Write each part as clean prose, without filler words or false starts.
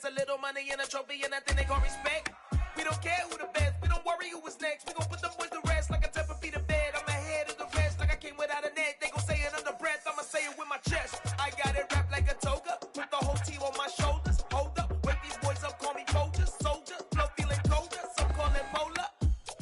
a little money and a trophy and nothing they call respect. We don't care who the best, we don't worry who was next. We gon' put the boys to rest like a temper feet of bed. I'm ahead of the rest like I came without a net. They gon' say it under breath, I'ma say it with my chest. I got it wrapped like a toga, put the whole team on my shoulders. Hold up, wake these boys up, call me Folgers. Soldier, flow feeling colder, some call it polar.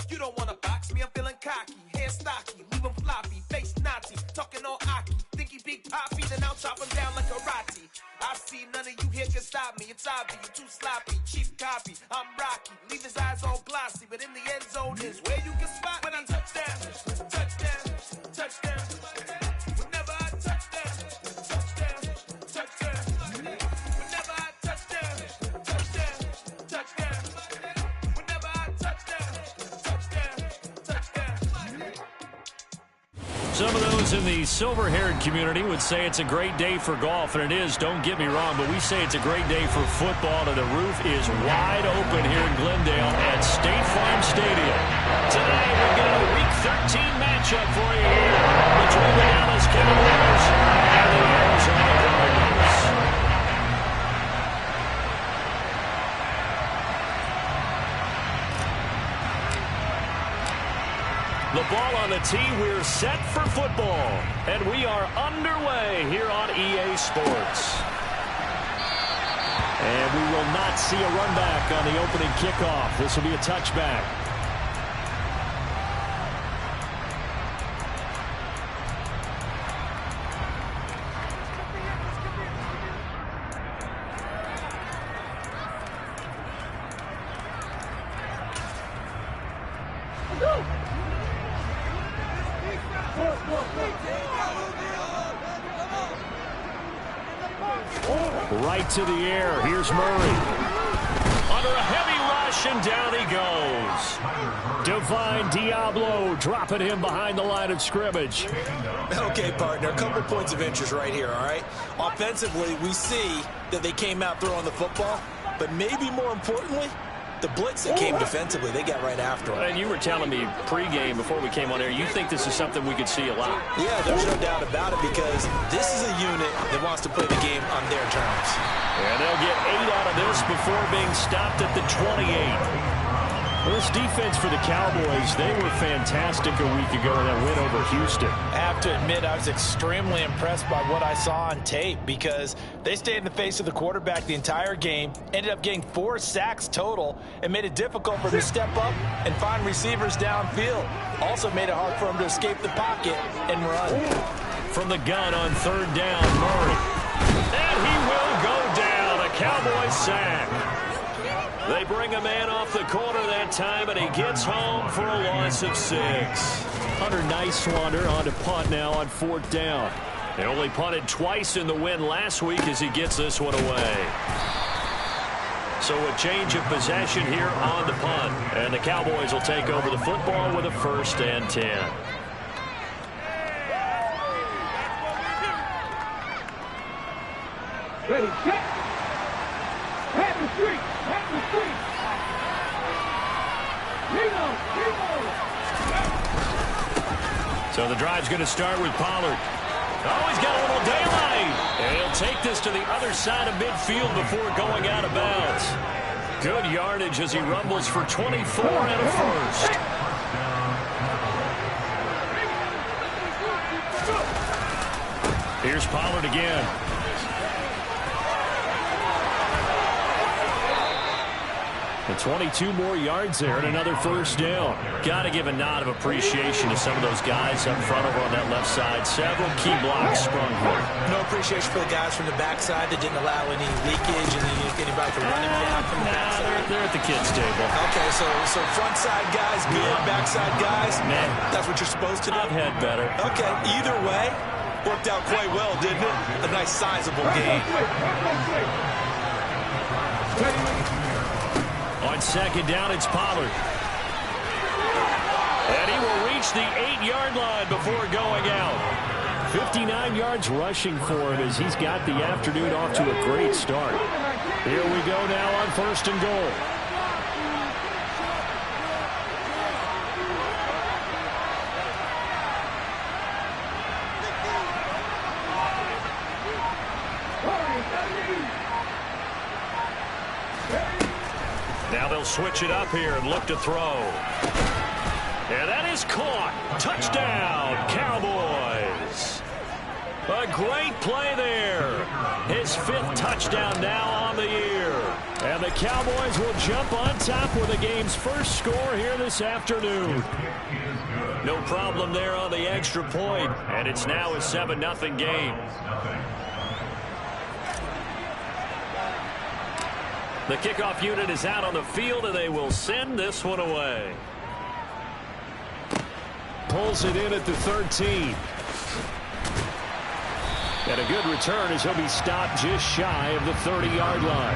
You don't wanna box me, I'm feeling cocky. Hair stocky, leave him floppy, face Nazi. Talking all Aki, think he big poppy, then I'll chop him down like karate. I see none of you here can stop me. It's obvious, you too sloppy, cheap copy. I'm Rocky, leave his eyes all glossy, but in the end zone is where you can spot when I touchdown, touchdown, touchdown. Whenever I touchdown, touchdown, touchdown. Whenever I touchdown, touchdown, touchdown. Whenever I touchdown, touchdown, touchdown. Some of those in the silver-haired community would say it's a great day for golf, and it is, don't get me wrong, but we say it's a great day for football, and the roof is wide open here in Glendale at State Farm Stadium. Today, we've got a Week 13 matchup for you here between the Dallas Cowboys and the Arizona Cardinals. The ball on the tee, we're set for football. And we are underway here on EA Sports. And we will not see a run back on the opening kickoff. This will be a touchback. Right to the air. Here's Murray. Under a heavy rush, and down he goes. Divine Diablo dropping him behind the line of scrimmage. Okay, partner, a couple points of interest right here, all right? Offensively, we see that they came out throwing the football, but maybe more importantly, the blitz that came defensively, they got right after him. And you were telling me pregame before we came on air, you think this is something we could see a lot. Yeah, there's no doubt about it, because this is a unit that wants to play the game on their terms. And they'll get 8 out of this before being stopped at the 28. Well, this defense for the Cowboys, they were fantastic a week ago in that win over Houston. I have to admit, I was extremely impressed by what I saw on tape, because they stayed in the face of the quarterback the entire game, ended up getting 4 sacks total, and made it difficult for them to step up and find receivers downfield. Also made it hard for them to escape the pocket and run. From the gun on 3rd down, Murray. And he will go down. A Cowboys sack. They bring a man off the corner that time, and he gets home for a loss of 6. Hunter Nicewander on to punt now on 4th down. They only punted twice in the win last week as he gets this one away. So a change of possession here on the punt, and the Cowboys will take over the football with a 1st and 10. Ready, set. Pat the street. Pat the street. So the drive's going to start with Pollard. Oh, he's got a little daylight. And he'll take this to the other side of midfield before going out of bounds. Good yardage as he rumbles for 24 and a 1st. Here's Pollard again. And 22 more yards there and another 1st down. Got to give a nod of appreciation to some of those guys up front over on that left side. Several key blocks sprung here. No appreciation for the guys from the backside that didn't allow any leakage and anybody to run him down from the backside. They're at the kids' table. Okay, so front side guys good, backside guys, man, that's what you're supposed to do? I've had better. Okay, either way, worked out quite well, didn't it? A nice sizable game. On 2nd down, it's Pollard. And he will reach the 8-yard line before going out. 59 yards rushing for him as he's got the afternoon off to a great start. Here we go now on 1st and goal. Now they'll switch it up here and look to throw. And that is caught. Touchdown, Cowboys. A great play there. His 5th touchdown now on the year. And the Cowboys will jump on top with the game's first score here this afternoon. No problem there on the extra point. And it's now a 7-0 game. The kickoff unit is out on the field, and they will send this one away. Pulls it in at the 13. And a good return as he'll be stopped just shy of the 30-yard line.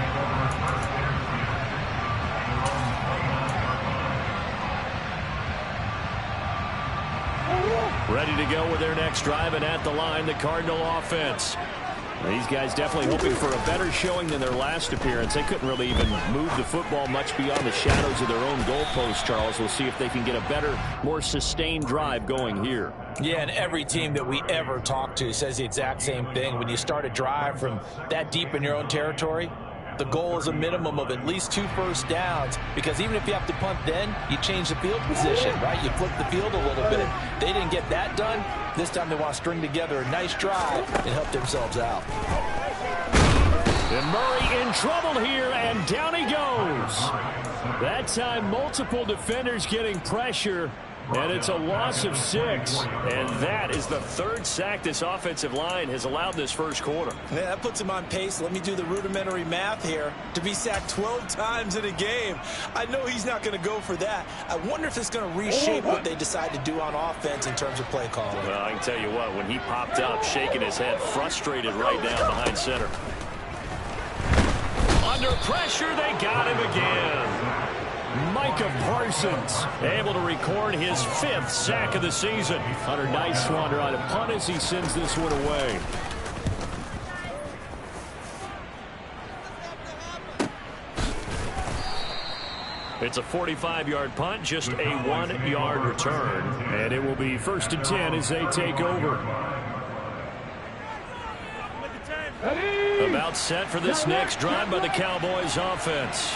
Ready to go with their next drive, and at the line, the Cardinal offense. These guys definitely hoping for a better showing than their last appearance. They couldn't really even move the football much beyond the shadows of their own goalpost, Charles. We'll see if they can get a better, more sustained drive going here. Yeah, and every team that we ever talk to says the exact same thing. When you start a drive from that deep in your own territory, the goal is a minimum of at least 2 first downs, because even if you have to punt then, you change the field position, right? You flip the field a little bit. They didn't get that done. This time they want to string together a nice drive and help themselves out. And Murray in trouble here, and down he goes. That time, multiple defenders getting pressure, and it's a loss of 6. And that is the 3rd sack this offensive line has allowed this first quarter. Yeah, that puts him on pace. Let me do the rudimentary math here. To be sacked 12 times in a game, I know he's not going to go for that. I wonder if it's going to reshape what they decide to do on offense in terms of play calling. Well, I can tell you what, when he popped up, shaking his head, frustrated right down behind center. Under pressure, they got him again. Micah Parsons able to record his 5th sack of the season. Hunter Nighswander on a punt as he sends this one away. It's a 45-yard punt, just a 1-yard return. And it will be 1st and 10 as they take over. About set for this next drive by the Cowboys offense.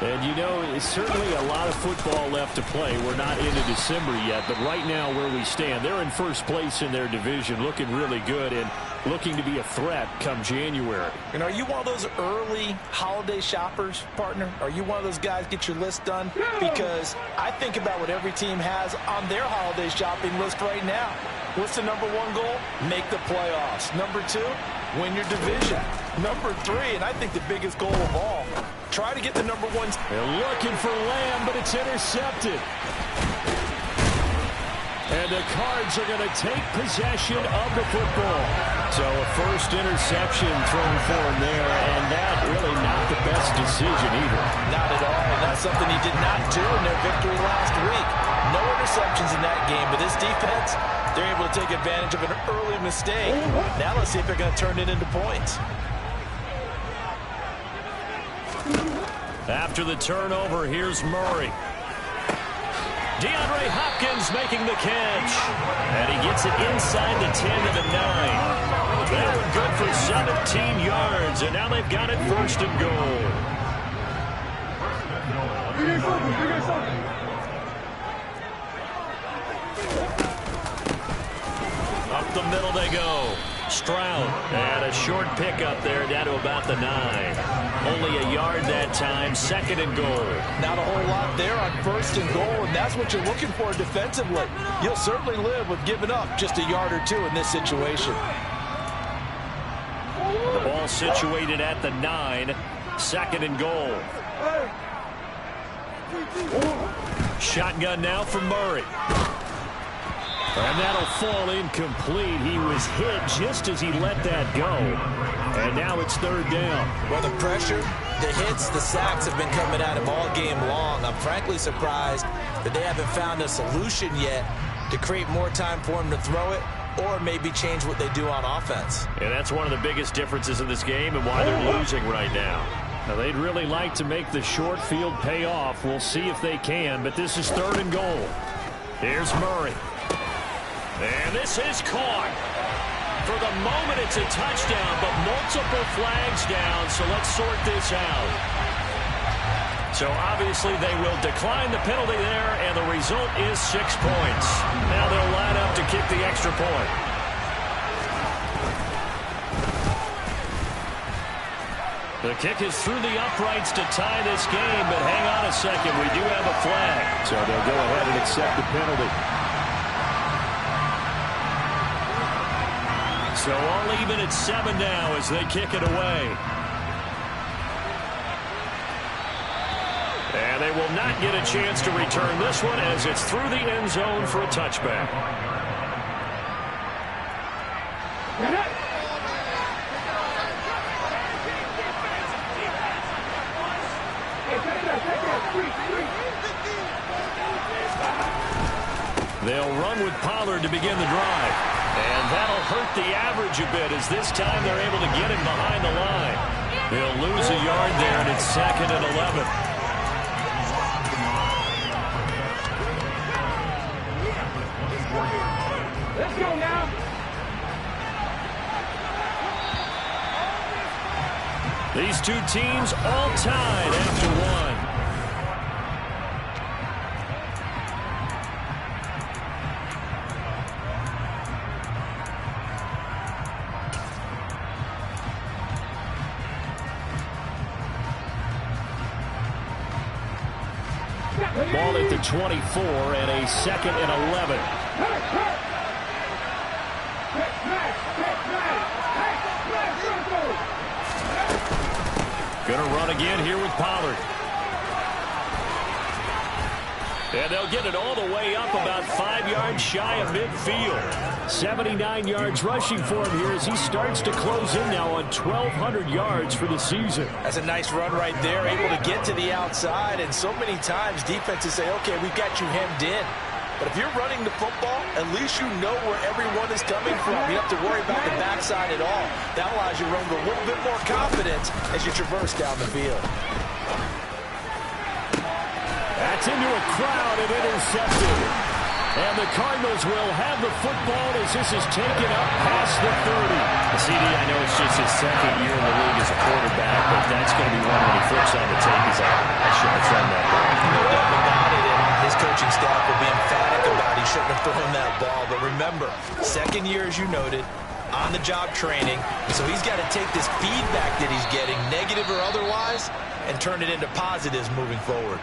And, you know, it's certainly a lot of football left to play. We're not into December yet, but right now where we stand, they're in first place in their division, looking really good and looking to be a threat come January. And are you one of those early holiday shoppers, partner? Are you one of those guys get your list done? Because I think about what every team has on their holiday shopping list right now. What's the number 1 goal? Make the playoffs. Number 2, win your division. Number 3, and I think the biggest goal of all, try to get the number 1. They're looking for Lamb, but it's intercepted. And the Cards are going to take possession of the football. So a first interception thrown for him there, and that really not the best decision either. Not at all, and that's something he did not do in their victory last week. No interceptions in that game, but this defense, they're able to take advantage of an early mistake. Now let's see if they're going to turn it into points. After the turnover, here's Murray. DeAndre Hopkins making the catch. And he gets it inside the 10 to the 9. They were good for 17 yards, and now they've got it 1st and goal. Up the middle they go. Stroud, and a short pickup there down to about the 9. Only a yard that time, 2nd and goal. Not a whole lot there on 1st and goal, and that's what you're looking for defensively. You'll certainly live with giving up just a yard or 2 in this situation. The ball situated at the 9, 2nd and goal. Shotgun now from Murray. And that'll fall incomplete. He was hit just as he let that go. And now it's 3rd down. Well, the pressure, the hits, the sacks have been coming at him all game long. I'm frankly surprised that they haven't found a solution yet to create more time for him to throw it or maybe change what they do on offense. And that's one of the biggest differences in this game and why they're losing right now. Now, they'd really like to make the short field pay off. We'll see if they can, but this is 3rd and goal. Here's Murray. And this is caught. For the moment, it's a touchdown, but multiple flags down, so let's sort this out. So obviously they will decline the penalty there, and the result is 6 points. Now they'll line up to kick the extra point. The kick is through the uprights to tie this game, but hang on a second. We do have a flag. So they'll go ahead and accept the penalty. So all even at 7 now as they kick it away. And they will not get a chance to return this one as it's through the end zone for a touchback. They'll run with Pollard to begin the drive. And that'll hurt the average a bit as this time they're able to get him behind the line. They'll lose a yard there, and it's 2nd and 11. Let's go now. These two teams all tied after one. Ball at the 24 and a 2nd and 11. Gonna run again here with Pollard. And they'll get it all the way up about 5 yards shy of midfield. 79 yards rushing for him here as he starts to close in now on 1,200 yards for the season. That's a nice run right there, able to get to the outside. And so many times defenses say, okay, we've got you hemmed in. But if you're running the football, at least you know where everyone is coming from. You don't have to worry about the backside at all. That allows you to run with a little bit more confidence as you traverse down the field. That's into a crowd and intercepted. And the Cardinals will have the football as this is taken up past the 30. CD, I know it's just his 2nd year in the league as a quarterback, but that's going to be one when he flips on the tape. He's like, I shouldn't have thrown that ball. No doubt about it, and his coaching staff will be emphatic about he shouldn't have thrown that ball. But remember, 2nd year, as you noted, on-the-job training. So he's got to take this feedback that he's getting, negative or otherwise, and turn it into positives moving forward.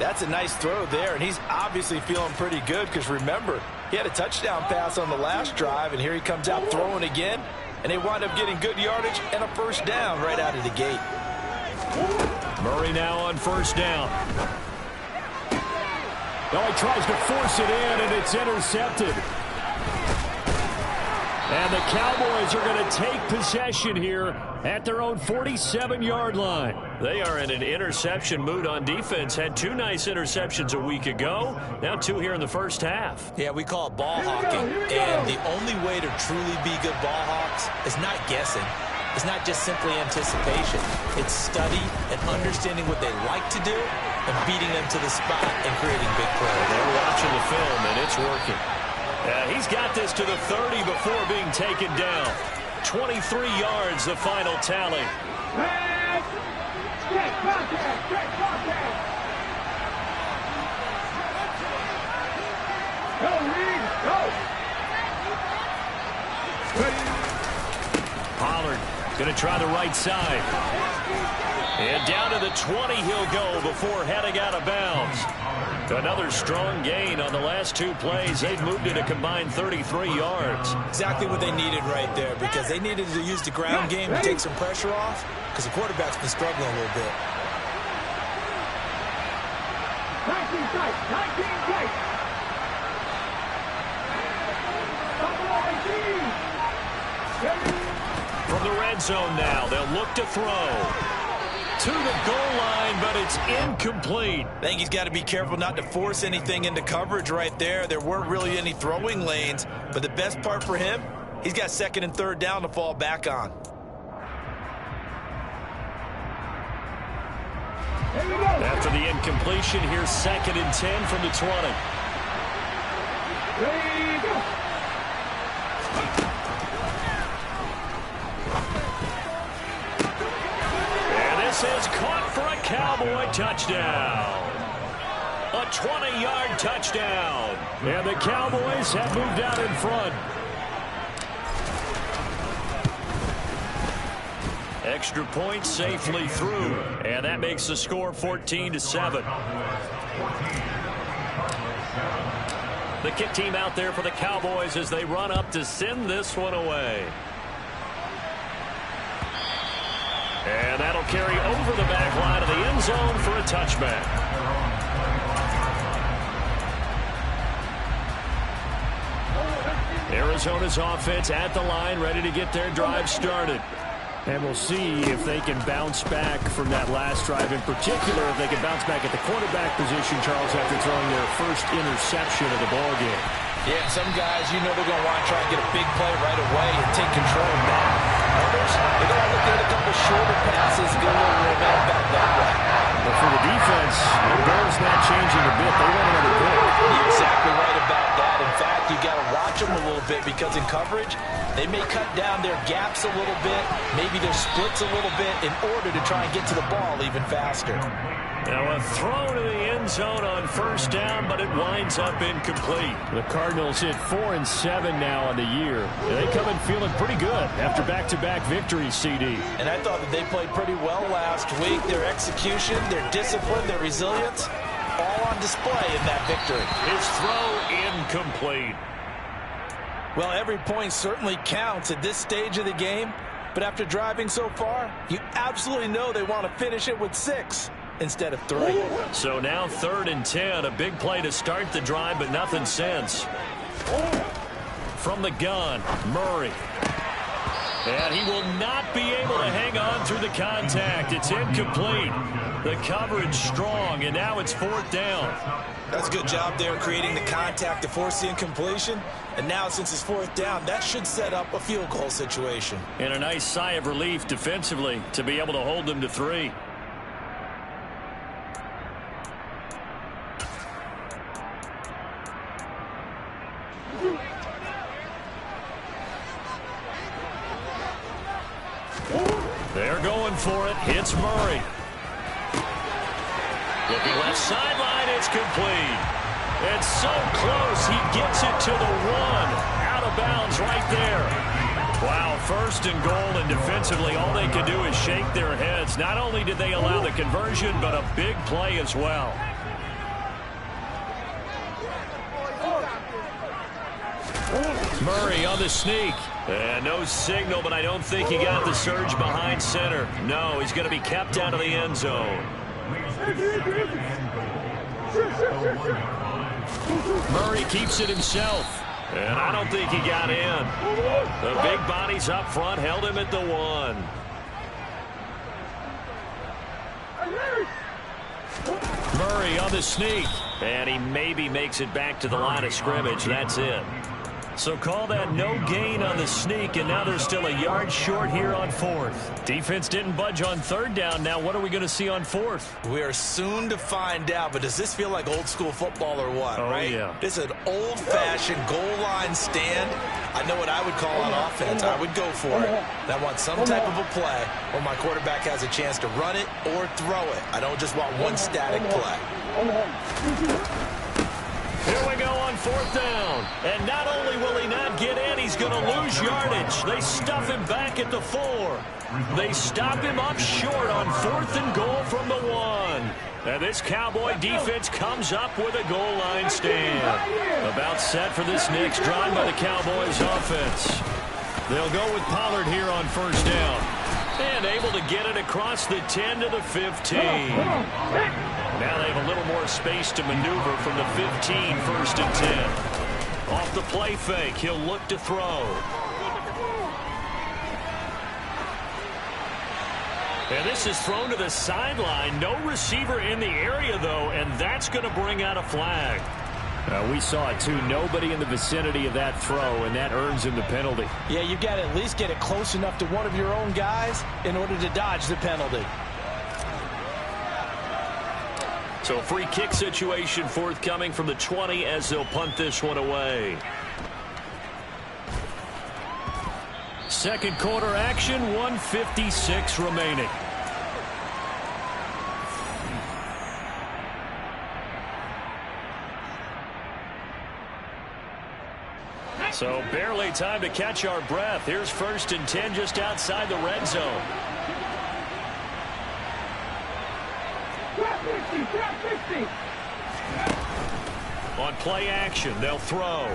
That's a nice throw there, and he's obviously feeling pretty good because, remember, he had a touchdown pass on the last drive, and here he comes out throwing again, and they wind up getting good yardage and a 1st down right out of the gate. Murray now on 1st down. Oh, he tries to force it in, and it's intercepted. And the Cowboys are going to take possession here at their own 47-yard line. They are in an interception mood on defense. Had 2 nice interceptions a week ago. Now 2 here in the first half. Yeah, we call it ball hawking. And the only way to truly be good ball hawks is not guessing. It's not just simply anticipation. It's study and understanding what they like to do and beating them to the spot and creating big plays. They're watching the film, and it's working. He's got this to the 30 before being taken down. 23 yards, the final tally. Pollard going to try the right side. And down to the 20 he'll go before heading out of bounds. Another strong gain on the last 2 plays. They've moved it a combined 33 yards. Exactly what they needed right there, because they needed to use the ground game to take some pressure off, because the quarterback's been struggling a little bit. 19 tight, 19 tight. From the red zone now, they'll look to throw. To the goal line, but it's incomplete. I think he's got to be careful not to force anything into coverage right there. There weren't really any throwing lanes, but the best part for him, he's got 2nd and 3rd down to fall back on. After the incompletion, here's 2nd and 10 from the 20. And this is caught. caught for a Cowboy touchdown. A 20-yard touchdown. And the Cowboys have moved out in front. Extra point safely through. And that makes the score 14-7. The kick team out there for the Cowboys as they run up to send this one away. And that'll carry over the back line of the end zone for a touchback. Arizona's offense at the line, ready to get their drive started. And we'll see if they can bounce back from that last drive. In particular, if they can bounce back at the quarterback position, Charles, after throwing their first interception of the ballgame. Yeah, some guys, you know they're going to want to try and get a big play right away and take control of that. Others, they're going to look at a couple shorter passes, get a little momentum back that way. But for the defense, the goal's not changing a bit. They want another pick. You're exactly right about that. In fact, you got to watch them a little bit because in coverage, they may cut down their gaps a little bit, maybe their splits a little bit in order to try and get to the ball even faster. Now a throw to the end zone on first down, but it winds up incomplete. The Cardinals hit 4-7 now on the year. They come in feeling pretty good after back-to-back victories, CD. And I thought that they played pretty well last week. Their execution, their discipline, their resilience, all on display in that victory. His throw incomplete. Well, every point certainly counts at this stage of the game, but after driving so far, you absolutely know they want to finish it with 6 instead of 3. So now 3rd and 10, a big play to start the drive, but nothing since. From the gun, Murray. And he will not be able to hang on through the contact. It's incomplete. The coverage strong, and now it's 4th down. That's a good job there creating the contact to force the incompletion. And now since it's 4th down, that should set up a field goal situation. And a nice sigh of relief defensively to be able to hold them to 3. They're going for it. Hits Murray. Looking left sideline, it's complete. It's so close, he gets it to the 1. Out of bounds right there. Wow, 1st and goal, and defensively all they could do is shake their heads. Not only did they allow the conversion, but a big play as well. Murray on the sneak. And no signal, but I don't think he got the surge behind center. No, he's going to be kept out of the end zone. Murray keeps it himself. And I don't think he got in. The big bodies up front held him at the 1. Murray on the sneak. And he maybe makes it back to the line of scrimmage. That's it. So call that no gain on the sneak, and now they're still a yard short here on 4th. Defense didn't budge on 3rd down. Now what are we going to see on 4th? We are soon to find out, but does this feel like old school football or what, right? Yeah. This is an old-fashioned goal line stand. I know what I would call on offense. I would go for it. And I want some type of a play where my quarterback has a chance to run it or throw it. I don't just want one static play. Here we go on 4th down. And not only will he not get in, he's going to lose yardage. They stuff him back at the 4. They stop him up short on 4th and goal from the 1. And this Cowboy defense comes up with a goal line stand. About set for this next drive by the Cowboys offense. They'll go with Pollard here on 1st down. And able to get it across the 10 to the 15. Now they have a little more space to maneuver from the 15, 1st and 10. Off the play fake, he'll look to throw. And this is thrown to the sideline. No receiver in the area, though, and that's going to bring out a flag. We saw it, too. Nobody in the vicinity of that throw, and that earns him the penalty. Yeah, you got to at least get it close enough to one of your own guys in order to dodge the penalty. So a free kick situation forthcoming from the 20 as they'll punt this one away. Second quarter action, 1:56 remaining. So barely time to catch our breath. Here's 1st and 10 just outside the red zone. Drop 50, drop 50. On play action, they'll throw.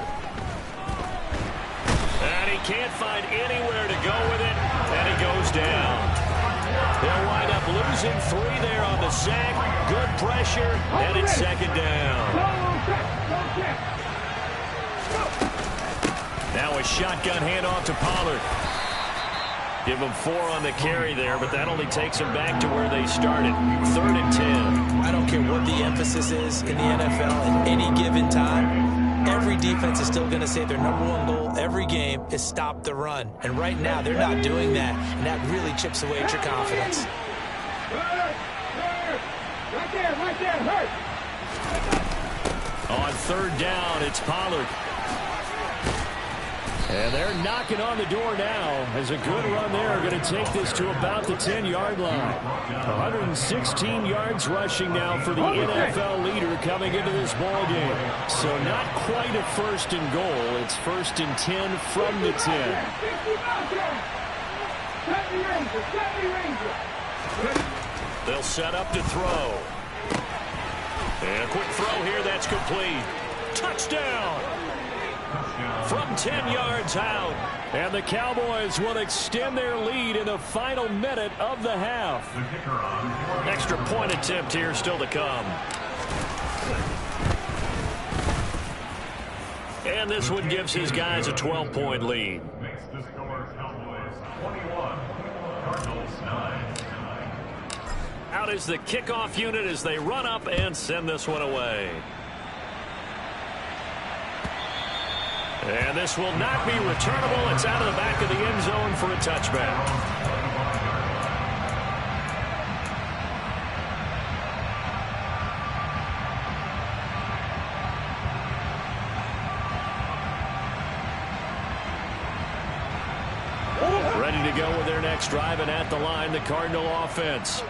And he can't find anywhere to go with it, and he goes down. They'll wind up losing 3 there on the sack. Good pressure, and it's 2nd down. Now a shotgun handoff to Pollard. Give them 4 on the carry there, but that only takes them back to where they started. 3rd and 10. I don't care what the emphasis is in the NFL at any given time. Every defense is still going to say their #1 goal every game is stop the run. And right now, they're not doing that, and that really chips away at your confidence. Right there, hurt. On 3rd down, it's Pollard. And they're knocking on the door now as a good run there. Going to take this to about the 10-yard line. 116 yards rushing now for the NFL leader coming into this ball game. So not quite a 1st and goal. It's 1st and 10 from the 10. They'll set up to throw. And a quick throw here. That's complete. Touchdown. From 10 yards out. And the Cowboys will extend their lead in the final minute of the half. Extra point attempt here still to come. And this one gives his guys a 12-point lead. Out is the kickoff unit as they run up and send this one away. And this will not be returnable. It's out of the back of the end zone for a touchback. Ready to go with their next drive, and at the line, the Cardinal offense.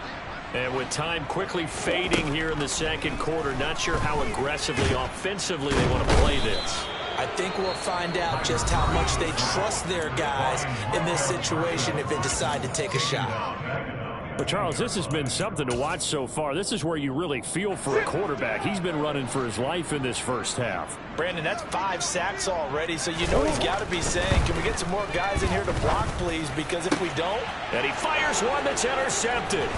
And with time quickly fading here in the 2nd quarter, not sure how aggressively, offensively they want to play this. I think we'll find out just how much they trust their guys in this situation if they decide to take a shot. But, Charles, this has been something to watch so far. This is where you really feel for a quarterback. He's been running for his life in this first half. Brandon, that's 5 sacks already, so you know he's got to be saying, can we get some more guys in here to block, please? Because if we don't... And he fires one that's intercepted.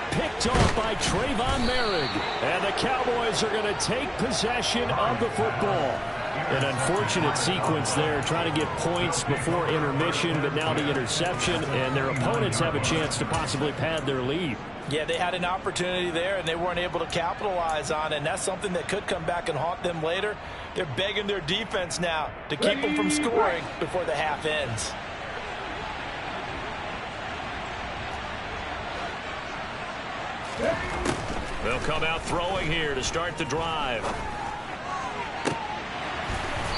Picked off by Trayvon Merrick. And the Cowboys are going to take possession of the football. An unfortunate sequence there, trying to get points before intermission, but now the interception, and their opponents have a chance to possibly pad their lead. Yeah, they had an opportunity there, and they weren't able to capitalize on it, and that's something that could come back and haunt them later. They're begging their defense now to keep them from scoring before the half ends. They'll come out throwing here to start the drive.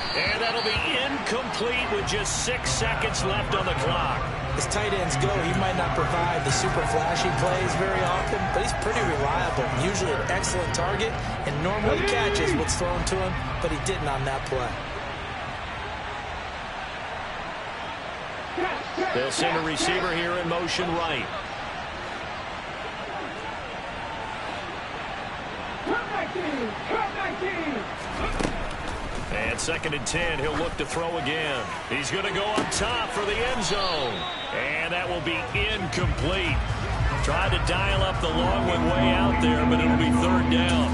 And that'll be incomplete with just 6 seconds left on the clock. As tight ends go, he might not provide the super flashy plays very often, but he's pretty reliable. Usually an excellent target, and normally catches what's thrown to him, but he didn't on that play. They'll send a receiver here in motion right. And 2nd and 10, he'll look to throw again. He's going to go up top for the end zone. And that will be incomplete. Tried to dial up the long one way out there, but it'll be 3rd down.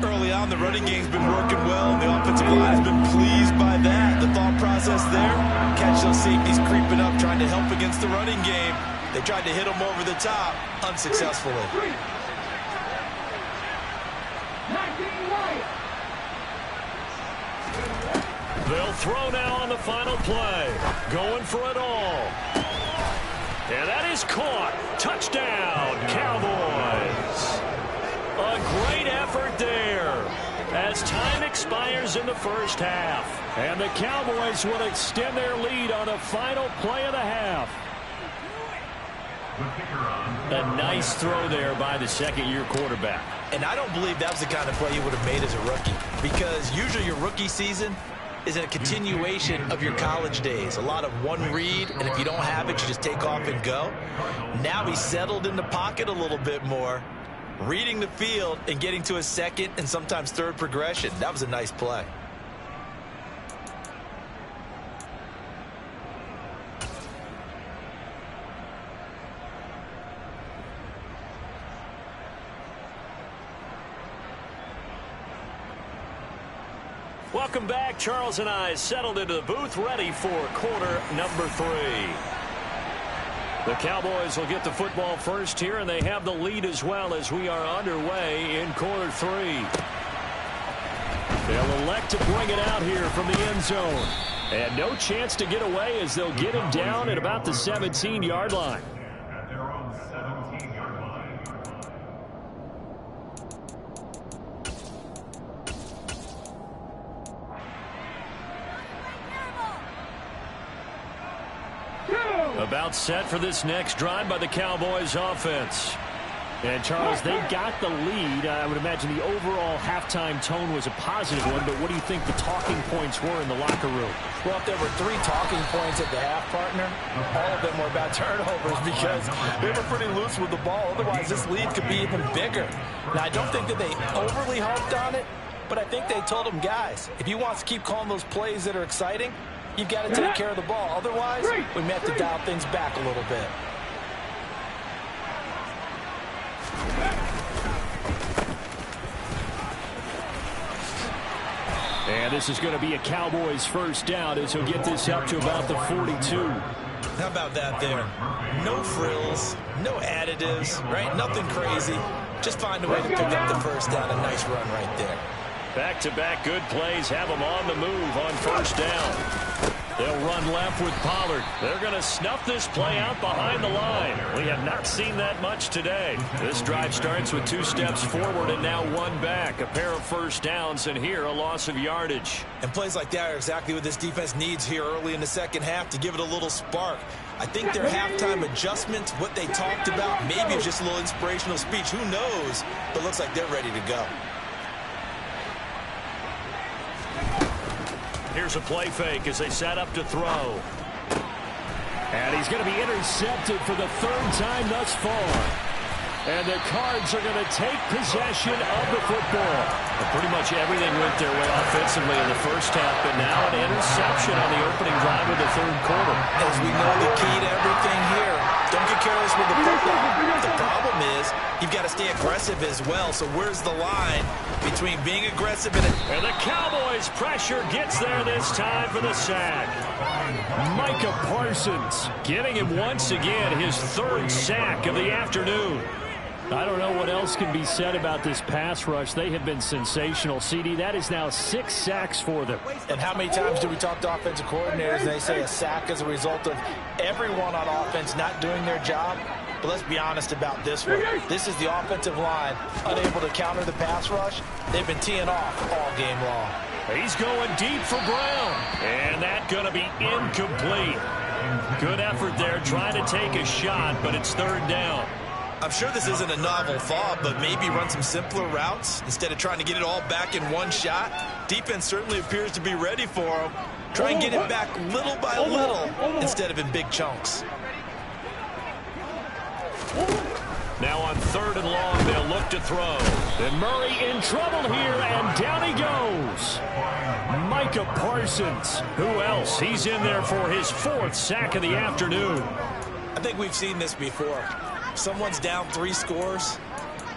Early on, the running game's been working well, and the offensive line has been pleased by that. The thought process there, catch those safeties creeping up, trying to help against the running game. They tried to hit them over the top, unsuccessfully. They'll throw now on the final play. Going for it all. And that is caught. Touchdown, Cowboys. A great effort there as time expires in the first half. And the Cowboys will extend their lead on the final play of the half. A nice throw there by the 2nd-year quarterback. And I don't believe that was the kind of play he would have made as a rookie, because usually your rookie season, is a continuation of your college days. A lot of one read, and if you don't have it, you just take off and go. Now he's settled in the pocket a little bit more, reading the field and getting to his second and sometimes third progression. That was a nice play. Welcome back. Charles and I settled into the booth, ready for quarter number 3. The Cowboys will get the football first here, and they have the lead as well as we are underway in quarter 3. They'll elect to bring it out here from the end zone. And no chance to get away as they'll get him down at about the 17-yard line. About set for this next drive by the Cowboys offense. And, Charles, they got the lead. I would imagine the overall halftime tone was a positive one, but what do you think the talking points were in the locker room? Well, if there were 3 talking points at the half, partner, all of them were about turnovers because they were pretty loose with the ball. Otherwise, this lead could be even bigger. Now, I don't think that they overly harped on it, but I think they told them, guys, if you want to keep calling those plays that are exciting, you've got to take care of the ball. Otherwise, we may have to dial things back a little bit. And this is going to be a Cowboys first down as he'll get this up to about the 42. How about that there? No frills, no additives, right? Nothing crazy. Just find a way to pick up the first down. A nice run right there. Back-to-back good plays have them on the move on first down. They'll run left with Pollard. They're going to snuff this play out behind the line. We have not seen that much today. This drive starts with 2 steps forward and now 1 back. A pair of first downs, and here a loss of yardage. And plays like that are exactly what this defense needs here early in the second half to give it a little spark. I think their halftime adjustments, what they talked about, maybe it's just a little inspirational speech. Who knows? But looks like they're ready to go. Here's a play fake as they set up to throw. And he's going to be intercepted for the 3rd time thus far. And the Cards are going to take possession of the football. And pretty much everything went their way offensively in the first half, but now an interception on the opening drive of the 3rd quarter. As we know, the key to everything here, don't get careless with the football. The problem is you've got to stay aggressive as well. So where's the line between being aggressive and the Cowboys' pressure gets there this time for the sack. Micah Parsons getting him once again his 3rd sack of the afternoon. I don't know what else can be said about this pass rush. They have been sensational. CD, that is now 6 sacks for them. And how many times do we talk to offensive coordinators and they say a sack as a result of everyone on offense not doing their job? But let's be honest about this one. This is the offensive line unable to counter the pass rush. They've been teeing off all game long. He's going deep for Brown. And that's going to be incomplete. Good effort there trying to take a shot, but it's 3rd down. I'm sure this isn't a novel thought, but maybe run some simpler routes instead of trying to get it all back in one shot. Defense certainly appears to be ready for him. Try and get it back little by little instead of in big chunks. Now on 3rd and long, they'll look to throw. And Murray in trouble here, and down he goes. Micah Parsons. Who else? He's in there for his 4th sack of the afternoon. I think we've seen this before. Someone's down 3 scores.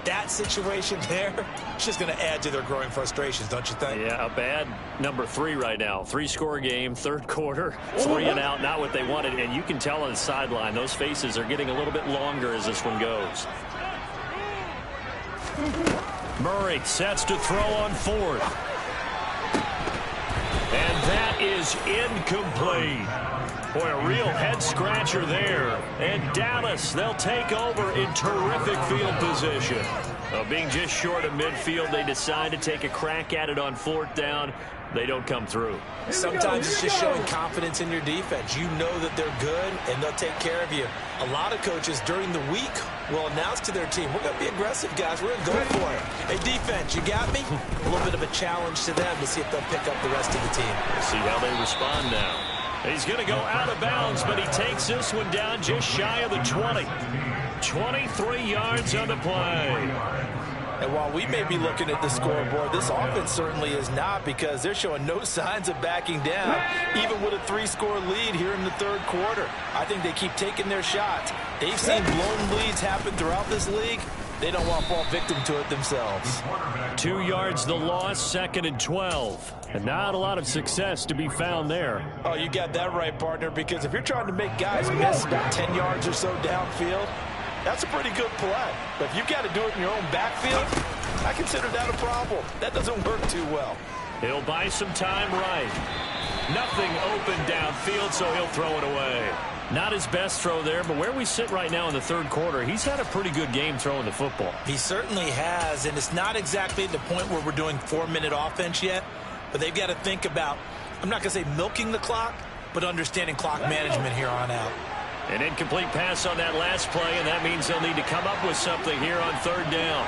That situation there, it's just going to add to their growing frustrations, don't you think? Yeah, a bad number 3 right now. 3-score game, 3rd quarter, 3 and out, not what they wanted. And you can tell on the sideline, those faces are getting a little bit longer as this one goes. Murray sets to throw on 4th. And that is incomplete. Boy, a real head-scratcher there. And Dallas, they'll take over in terrific field position. Being just short of midfield, they decide to take a crack at it on 4th down. They don't come through. Sometimes it's just showing confidence in your defense. You know that they're good, and they'll take care of you. A lot of coaches during the week will announce to their team, we're going to be aggressive, guys. We're going to go for it. Hey, defense, you got me? A little bit of a challenge to them to see if they'll pick up the rest of the team. We'll see how they respond now. He's going to go out of bounds, but he takes this one down just shy of the 20. 23 yards on the play. And while we may be looking at the scoreboard, this offense certainly is not, because they're showing no signs of backing down, even with a 3-score lead here in the 3rd quarter. I think they keep taking their shots. They've seen blown leads happen throughout this league. They don't want to fall victim to it themselves. 2 yards the loss, 2nd and 12. And not a lot of success to be found there. Oh, you got that right, partner, because if you're trying to make guys miss about 10 yards or so downfield, that's a pretty good play. But if you've got to do it in your own backfield, I consider that a problem. That doesn't work too well. He'll buy some time right. Nothing open downfield, so he'll throw it away. Not his best throw there, but where we sit right now in the 3rd quarter, he's had a pretty good game throwing the football. He certainly has, and it's not exactly at the point where we're doing 4-minute offense yet, but they've got to think about, I'm not going to say milking the clock, but understanding clock management here on out. An incomplete pass on that last play, and that means they'll need to come up with something here on 3rd down.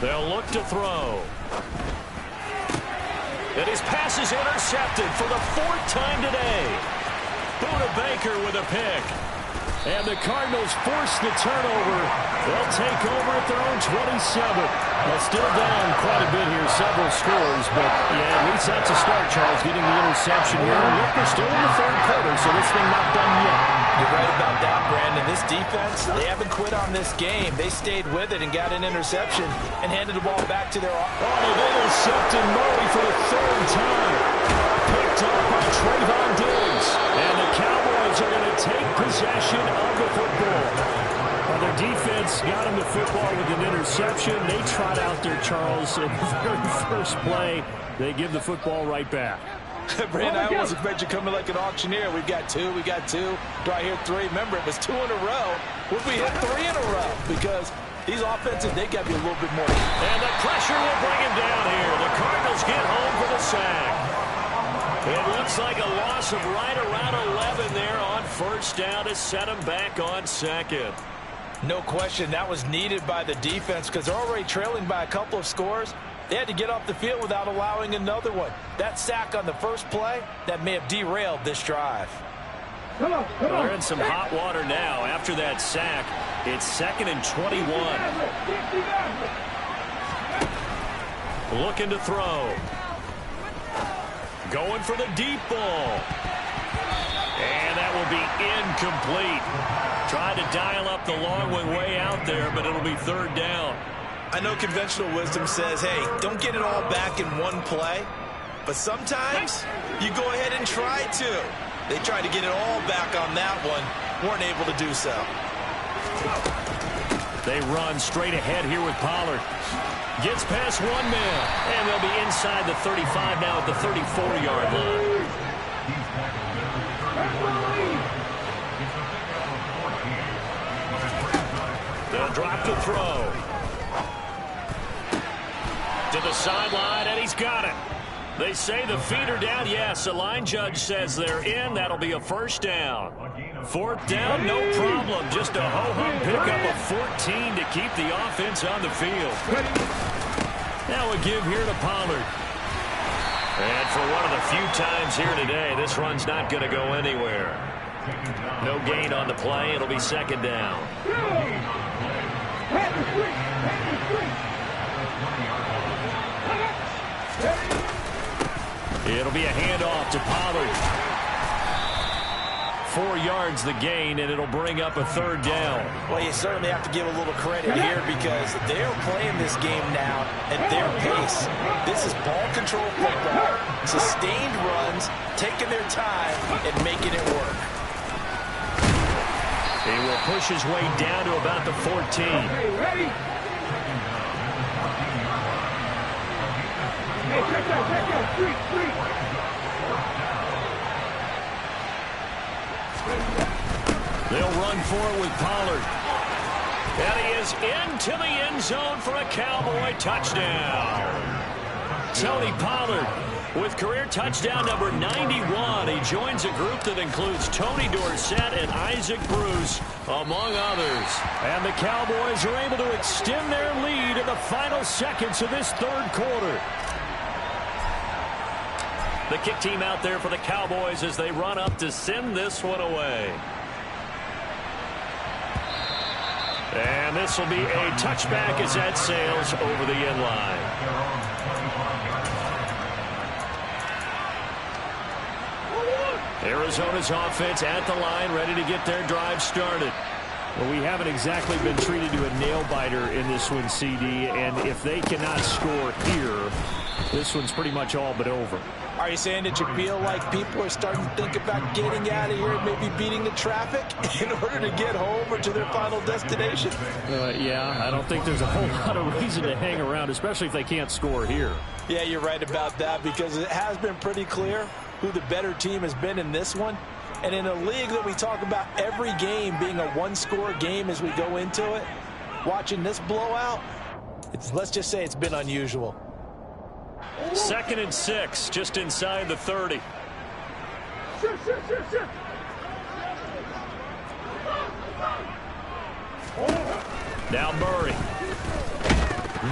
They'll look to throw. And his pass is intercepted for the 4th time today. Budda Baker with a pick. And the Cardinals force the turnover. They'll take over at their own 27. Well, still down quite a bit here, several scores, but yeah, at least that's a start, Charles, getting the interception here. And look, they're still in the 3rd quarter, so this thing not done yet. You're right about that, Brandon. This defense, they haven't quit on this game. They stayed with it and got an interception and handed the ball back to their offense. Oh, they've intercepted Murray for the 3rd time. Picked up by Trayvon Diggs. And the Cowboys are going to take possession of the football. Well, their defense got him the football with an interception. They trot out there, Charles, in the very first play. They give the football right back. Brandon, I almost expect you coming like an auctioneer. We've got 2, we got 2. Do I hear 3? Remember, it was 2 in a row. Would we hit 3 in a row? Because these offensive, they got to be a little bit more. And the pressure will bring him down here. The Cardinals get home for the sack. It looks like a loss of right around 11 there on 1st down to set him back on 2nd. No question, that was needed by the defense because they're already trailing by a couple of scores. They had to get off the field without allowing another one. That sack on the first play, that may have derailed this drive. Well, they're in some hot water now. After that sack, it's 2nd and 21. Looking to throw. Going for the deep ball. And that will be incomplete. Tried to dial up the long one way out there, but it'll be 3rd down. I know conventional wisdom says, hey, don't get it all back in one play. But sometimes you go ahead and try to. They tried to get it all back on that one. Weren't able to do so. They run straight ahead here with Pollard. Gets past one man. And they'll be inside the 35 now at the 34-yard line. They'll drop the throw. To the sideline, and he's got it. They say the feet are down. Yes, the line judge says they're in. That'll be a 1st down. 4th down, no problem. Just a ho-hum pickup of 14 to keep the offense on the field. Now a give here to Pollard. And for one of the few times here today, this run's not going to go anywhere. No gain on the play. It'll be 2nd down. It'll be a handoff to Pollard. 4 yards the gain, and it'll bring up a 3rd down. Well, you certainly have to give a little credit here because they're playing this game now at their pace. This is ball control football, sustained runs, taking their time, and making it work. He will push his way down to about the 14. Okay, ready? Hey, check that, street. They'll run for it with Pollard. And he is into the end zone for a Cowboy touchdown. Tony Pollard with career touchdown number 91. He joins a group that includes Tony Dorsett and Isaac Bruce, among others. And the Cowboys are able to extend their lead in the final seconds of this third quarter. The kick team out there for the Cowboys as they run up to send this one away. And this will be a touchback as that sails over the end line. Arizona's offense at the line, ready to get their drive started. Well, we haven't exactly been treated to a nail-biter in this one, CD, and if they cannot score here, this one's pretty much all but over. Are you saying that you feel like people are starting to think about getting out of here and maybe beating the traffic in order to get home or to their final destination? Yeah, I don't think there's a whole lot of reason to hang around, especially if they can't score here. Yeah, you're right about that, because it has been pretty clear who the better team has been in this one. And in a league that we talk about every game being a one-score game as we go into it, watching this blowout, let's just say it's been unusual. 2nd and 6, just inside the 30. Now Murray.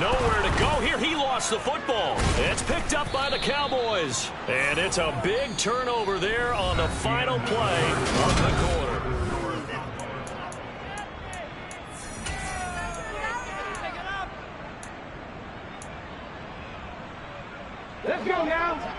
Nowhere to go here. He lost the football. It's picked up by the Cowboys. And it's a big turnover there on the final play of the quarter. Let's go now.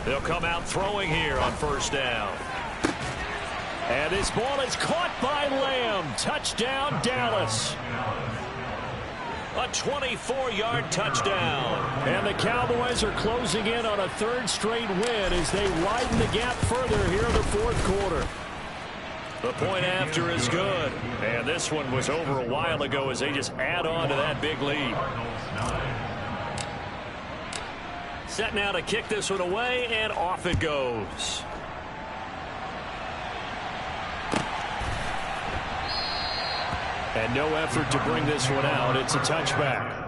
They'll come out throwing here on 1st down. And this ball is caught by Lamb. Touchdown, Dallas. A 24-yard touchdown. And the Cowboys are closing in on a 3rd straight win as they widen the gap further here in the 4th quarter. The point after is good. And this one was over a while ago as they just add on to that big lead. Set now to kick this one away, and off it goes. And no effort to bring this one out. It's a touchback.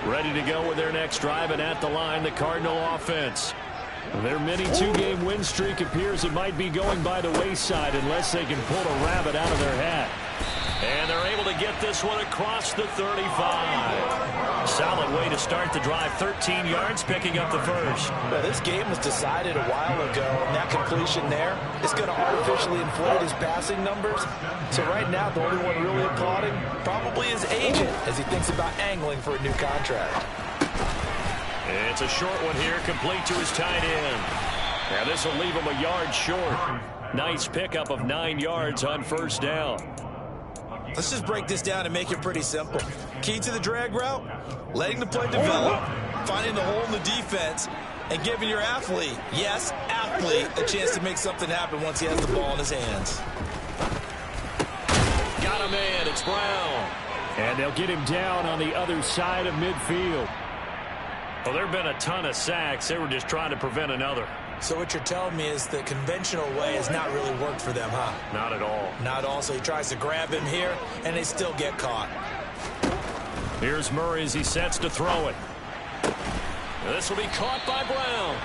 Ready to go with their next drive, and at the line, the Cardinal offense. Their mini 2-game win streak appears it might be going by the wayside unless they can pull a rabbit out of their hat. And they're able to get this one across the 35. Solid way to start the drive. 13 yards, picking up the first. Now, this game was decided a while ago, and that completion there is going to artificially inflate his passing numbers. So right now, the only one really applauding probably his agent as he thinks about angling for a new contract. It's a short one here, complete to his tight end. Now this will leave him a yard short. Nice pickup of 9 yards on 1st down. Let's just break this down and make it pretty simple. Key to the drag route, letting the play develop, finding the hole in the defense, and giving your athlete, yes, athlete, a chance to make something happen once he has the ball in his hands. Got a man, it's Brown. And they'll get him down on the other side of midfield. Well, there have been a ton of sacks. They were just trying to prevent another. So what you're telling me is the conventional way has not really worked for them, huh? Not at all. Not all. So he tries to grab him here, and they still get caught. Here's Murray as he sets to throw it. This will be caught by Brown.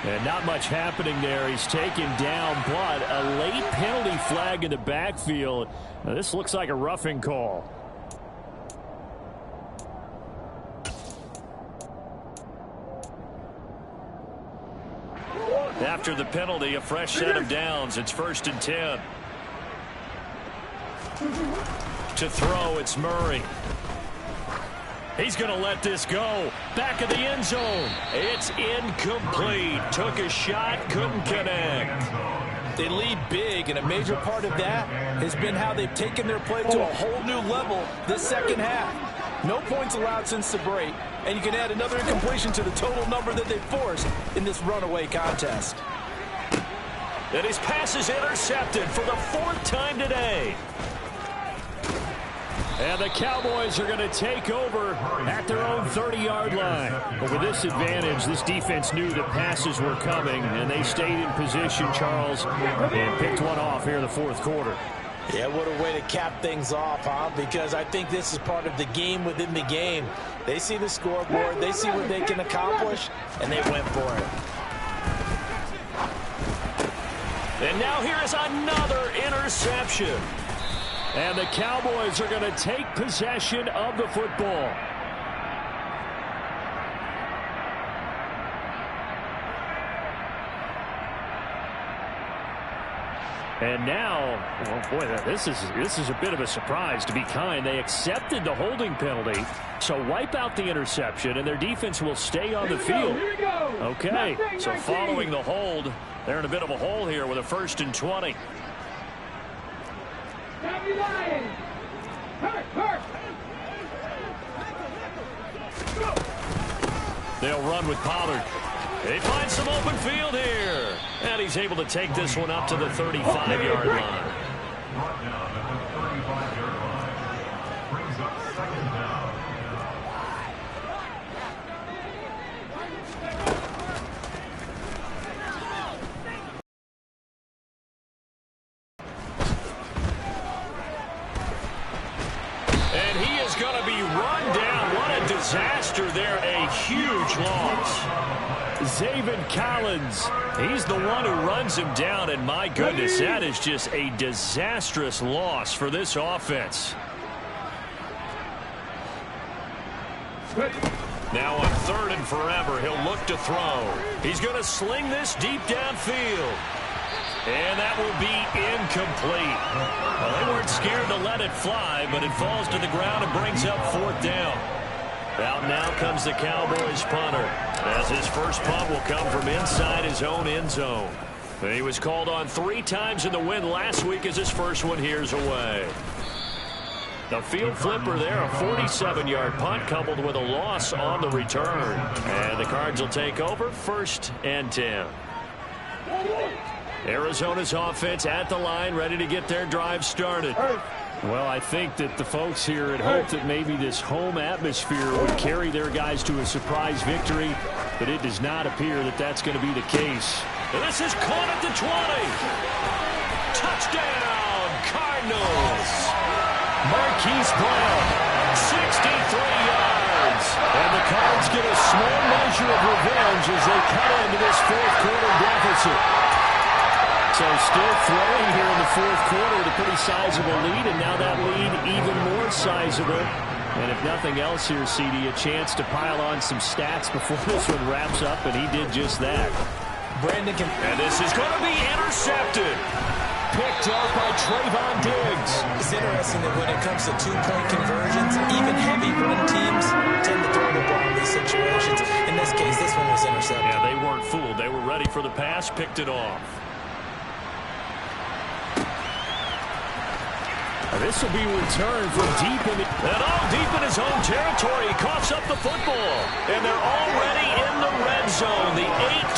And not much happening there. He's taken down, but a late penalty flag in the backfield. Now, this looks like a roughing call. After the penalty, a fresh set of downs. It's 1st and 10. To throw, it's Murray. He's going to let this go. Back of the end zone. It's incomplete. Took a shot, couldn't connect. They lead big, and a major part of that has been how they've taken their play to a whole new level this second half. No points allowed since the break, and you can add another incompletion to the total number that they forced in this runaway contest. And his pass is intercepted for the 4th time today. And the Cowboys are going to take over at their own 30-yard line. But with this advantage, this defense knew that passes were coming, and they stayed in position, Charles, and picked one off here in the 4th quarter. Yeah, what a way to cap things off, huh? Because I think this is part of the game within the game. They see the scoreboard, they see what they can accomplish, and they went for it. And now here is another interception. And the Cowboys are going to take possession of the football. And now, well, boy, this is a bit of a surprise, to be kind. They accepted the holding penalty, so wipe out the interception, and their defense will stay on the field. Okay, so following the hold, they're in a bit of a hole here with a 1st and 20. They'll run with Pollard. They find some open field here. And he's able to take this one up to the 35-yard line. And he is going to be run down. What a disaster there. A huge loss. Zaven Collins, he's the one who runs him down, and my goodness, that is just a disastrous loss for this offense. Now on 3rd and forever, he'll look to throw. He's going to sling this deep downfield. And that will be incomplete. Well, they weren't scared to let it fly, but it falls to the ground and brings up 4th down. Out now comes the Cowboys punter, as his first punt will come from inside his own end zone. He was called on 3 times in the win last week as his first one here's away. The field flipper there, a 47-yard punt coupled with a loss on the return. And the Cards will take over 1st and 10. Arizona's offense at the line, ready to get their drive started. Well, I think that the folks here had hoped that maybe this home atmosphere would carry their guys to a surprise victory, but it does not appear that that's going to be the case. And this is caught at the 20. Touchdown, Cardinals. Marquise Brown, 63 yards. And the Cards get a small measure of revenge as they cut into this 4th quarter deficit. So still throwing here in the 4th quarter with a pretty sizable lead, and now that lead even more sizable. And if nothing else here, CD, a chance to pile on some stats before this one wraps up, and he did just that. And this is going to be intercepted. Picked up by Trayvon Diggs. It's interesting that when it comes to 2-point conversions, even heavy run teams tend to throw the ball in these situations. In this case, this one was intercepted. Yeah, they weren't fooled. They were ready for the pass, picked it off. This will be returned from deep in the... And all deep in his own territory, he coughs up the football. And they're already in the red zone. The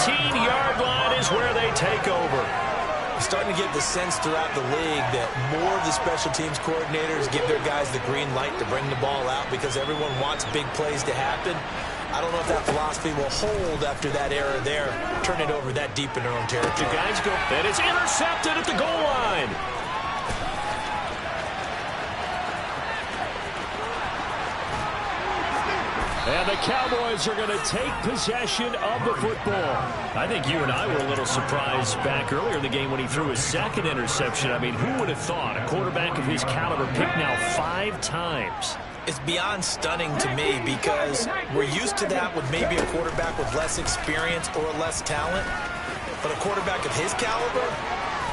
18-yard line is where they take over. I'm starting to get the sense throughout the league that more of the special teams coordinators give their guys the green light to bring the ball out because everyone wants big plays to happen. I don't know if that philosophy will hold after that era there. Turn it over that deep in their own territory. The guys go, and it's intercepted at the goal line. And the Cowboys are going to take possession of the football. I think you and I were a little surprised back earlier in the game when he threw his 2nd interception. I mean, who would have thought a quarterback of his caliber picked now 5 times? It's beyond stunning to me because we're used to that with maybe a quarterback with less experience or less talent. But a quarterback of his caliber,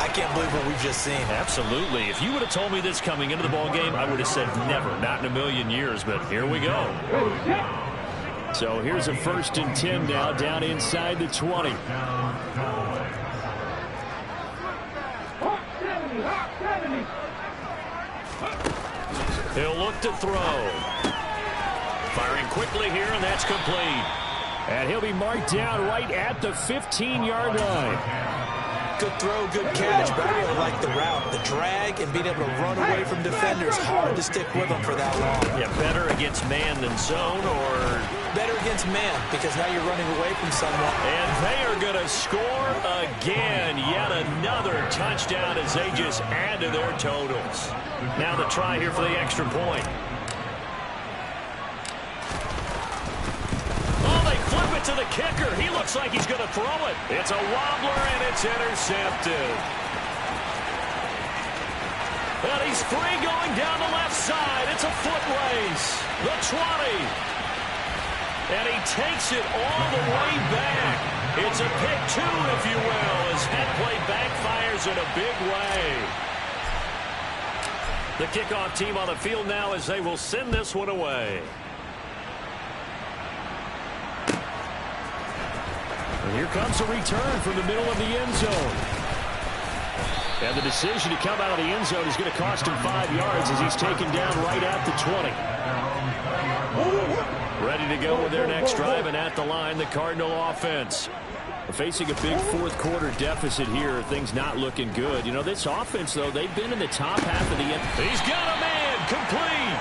I can't believe what we've just seen. Absolutely. If you would have told me this coming into the ball game, I would have said never, not in a million years. But here we go. So here's a 1st and 10 now down inside the 20. He'll look to throw. Firing quickly here, and that's complete. And he'll be marked down right at the 15-yard line. Good throw, good catch, but I really like the route. The drag and being able to run away from defenders, hard to stick with them for that long. Yeah, better against man than zone, or better against man, because now you're running away from someone. And they are going to score again. Yet another touchdown as they just add to their totals. Now the try here for the extra point. To the kicker. He looks like he's going to throw it. It's a wobbler, and it's intercepted. And he's free going down the left side. It's a foot race. The 20. And he takes it all the way back. It's a pick two, if you will, as that play backfires in a big way. The kickoff team on the field now as they will send this one away. And here comes a return from the middle of the end zone. And the decision to come out of the end zone is going to cost him 5 yards as he's taken down right at the 20. Ready to go with their next drive, and at the line, the Cardinal offense. Facing a big fourth quarter deficit here, things not looking good. You know, this offense, though, they've been in the top half of the end. He's got a man, complete.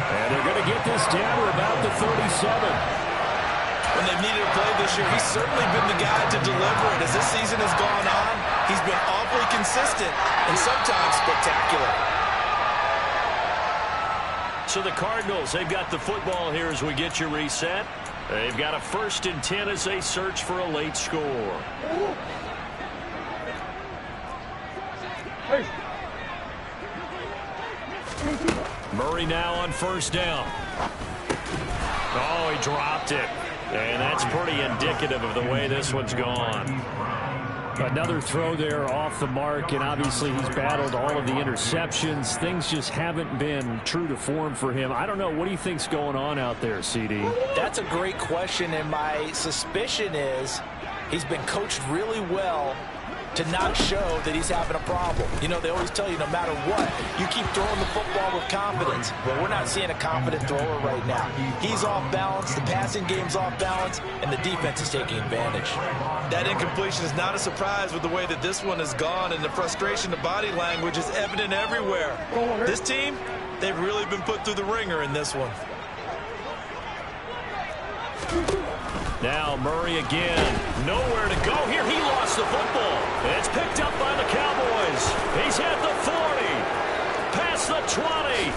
And they're going to get this down to about the 37. When they've needed a play this year, he's certainly been the guy to deliver it. As this season has gone on, he's been awfully consistent and sometimes spectacular. So the Cardinals, they've got the football here as we get you reset. They've got a 1st and 10 as they search for a late score. Murray now on 1st down. Oh, he dropped it. And that's pretty indicative of the way this one's gone. Another throw there off the mark, and obviously he's battled all of the interceptions. Things just haven't been true to form for him. I don't know. What do you think's going on out there, CD? That's a great question, and my suspicion is he's been coached really well to not show that he's having a problem. You know, they always tell you no matter what, you keep throwing the football with confidence. Well, we're not seeing a confident thrower right now. He's off balance, the passing game's off balance, and the defense is taking advantage. That incompletion is not a surprise with the way that this one has gone, and the frustration, the body language is evident everywhere. This team, they've really been put through the ringer in this one. Now Murray again. Nowhere to go here. He lost the football. It's picked up by the Cowboys. He's at the 40. Past the 20.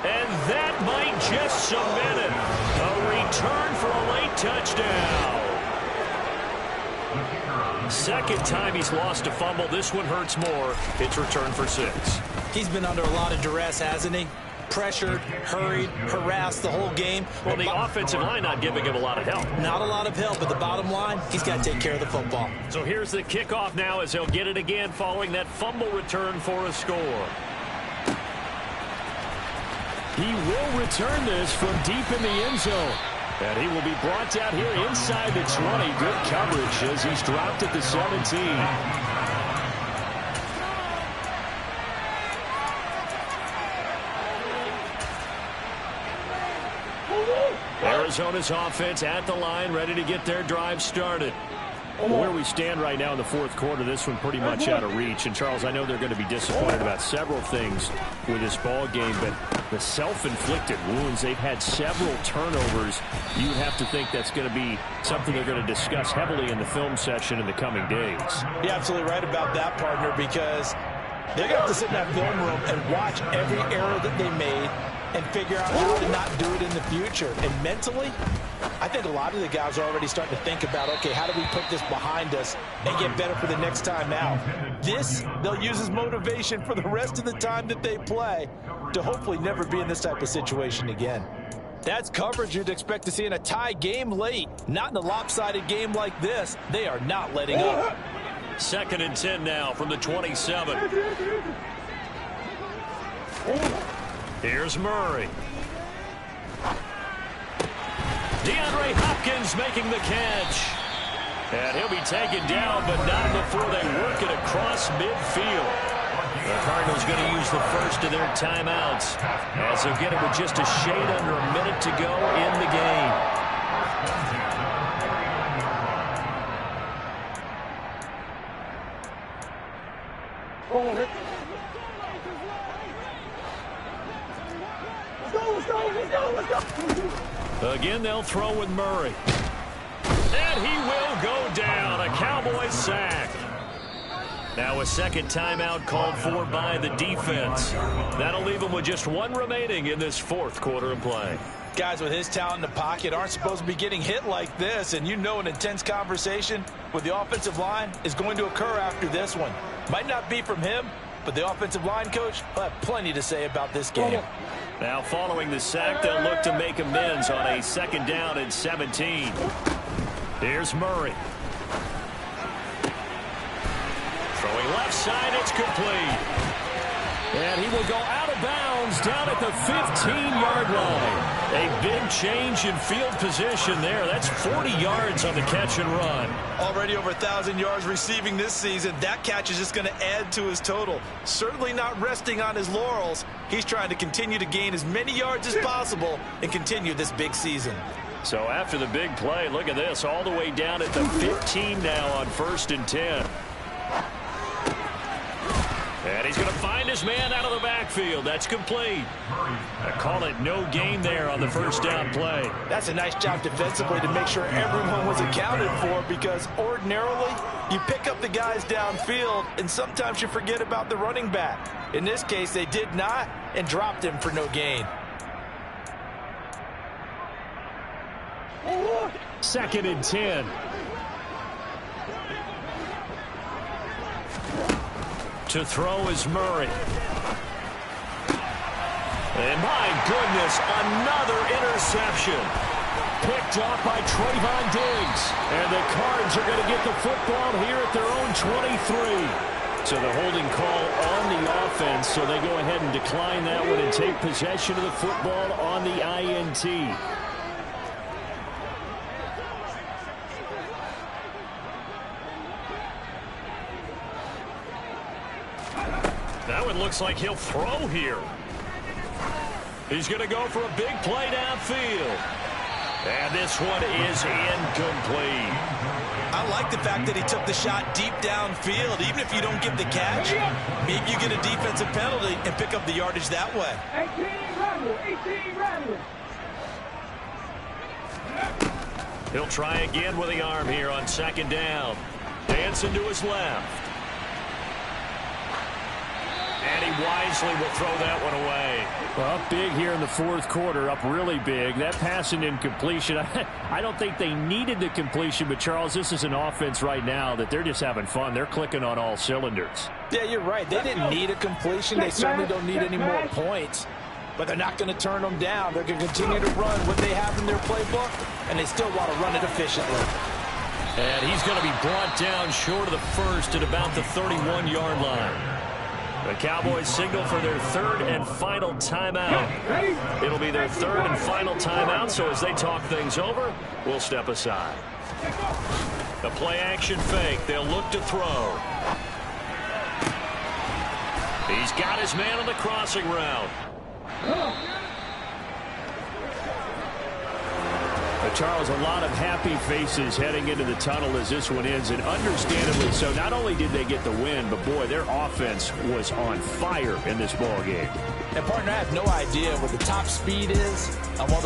And that might just cement it. A return for a late touchdown. Second time he's lost a fumble. This one hurts more. It's returned for 6. He's been under a lot of duress, hasn't he? Pressured, hurried, harassed the whole game. Well, the offensive line not giving him a lot of help. Not a lot of help, but the bottom line, he's got to take care of the football. So here's the kickoff now as he'll get it again following that fumble return for a score. He will return this from deep in the end zone. And he will be brought down here inside the 20. Good coverage as he's dropped at the 17. Arizona's offense at the line, ready to get their drive started. Where we stand right now in the fourth quarter, this one pretty much out of reach. And, Charles, I know they're going to be disappointed about several things with this ball game, but the self-inflicted wounds, they've had several turnovers. You would have to think that's going to be something they're going to discuss heavily in the film session in the coming days. You're absolutely right about that, partner, because they're going to have to sit in that film room and watch every error that they made and figure out how to not do it in the future. And mentally, I think a lot of the guys are already starting to think about, okay, how do we put this behind us and get better for the next time out? This, they'll use as motivation for the rest of the time that they play to hopefully never be in this type of situation again. That's coverage you'd expect to see in a tie game late. Not in a lopsided game like this. They are not letting up. 2nd and 10 now from the 27. Here's Murray. DeAndre Hopkins making the catch. And he'll be taken down, but not before they work it across midfield. The Cardinals going to use the first of their timeouts as they'll get it with just a shade under a minute to go in the game. Again, they'll throw with Murray. And he will go down. A Cowboys sack. Now a second timeout called for by the defense. That'll leave them with just one remaining in this fourth quarter of play. Guys with his talent in the pocket aren't supposed to be getting hit like this, and you know an intense conversation with the offensive line is going to occur after this one. Might not be from him, but the offensive line coach will have plenty to say about this game. Now following the sack, they'll look to make amends on a second down and 17. Here's Murray. Throwing left side, it's complete. And he will go out of bounds down at the 15-yard line. A big change in field position there. That's 40 yards on the catch and run. Already over 1,000 yards receiving this season. That catch is just going to add to his total. Certainly not resting on his laurels. He's trying to continue to gain as many yards as possible and continue this big season. So after the big play, look at this, all the way down at the 15 now on 1st and 10. And he's going to find his man out of the backfield. That's complete. I call it no gain there on the first down play. That's a nice job defensively to make sure everyone was accounted for, because ordinarily you pick up the guys downfield and sometimes you forget about the running back. In this case, they did not and dropped him for no gain. 2nd and 10. To throw is Murray. And my goodness, another interception. Picked off by Trayvon Diggs. And the Cards are going to get the football here at their own 23. So the holding call on the offense, so they go ahead and decline that one and take possession of the football on the INT. That one looks like he'll throw here. He's going to go for a big play downfield. And this one is incomplete. I like the fact that he took the shot deep downfield. Even if you don't get the catch, maybe you get a defensive penalty and pick up the yardage that way. 18 Rattler. He'll try again with the arm here on 2nd down. Dancing to his left. And he wisely will throw that one away. Well, up big here in the fourth quarter, up really big. That pass and incompletion, I don't think they needed the completion, but Charles, this is an offense right now that they're just having fun. They're clicking on all cylinders. Yeah, you're right. They didn't need a completion. They certainly don't need any more points. But they're not going to turn them down. They're going to continue to run what they have in their playbook, and they still want to run it efficiently. And he's going to be brought down short of the first at about the 31-yard line. The Cowboys signal for their 3rd and final timeout. It'll be their 3rd and final timeout, so as they talk things over, we'll step aside. The play-action fake. They'll look to throw. He's got his man on the crossing route. Charles, a lot of happy faces heading into the tunnel as this one ends, and understandably so. Not only did they get the win, but boy, their offense was on fire in this ball game. And partner, I have no idea what the top speed is on one of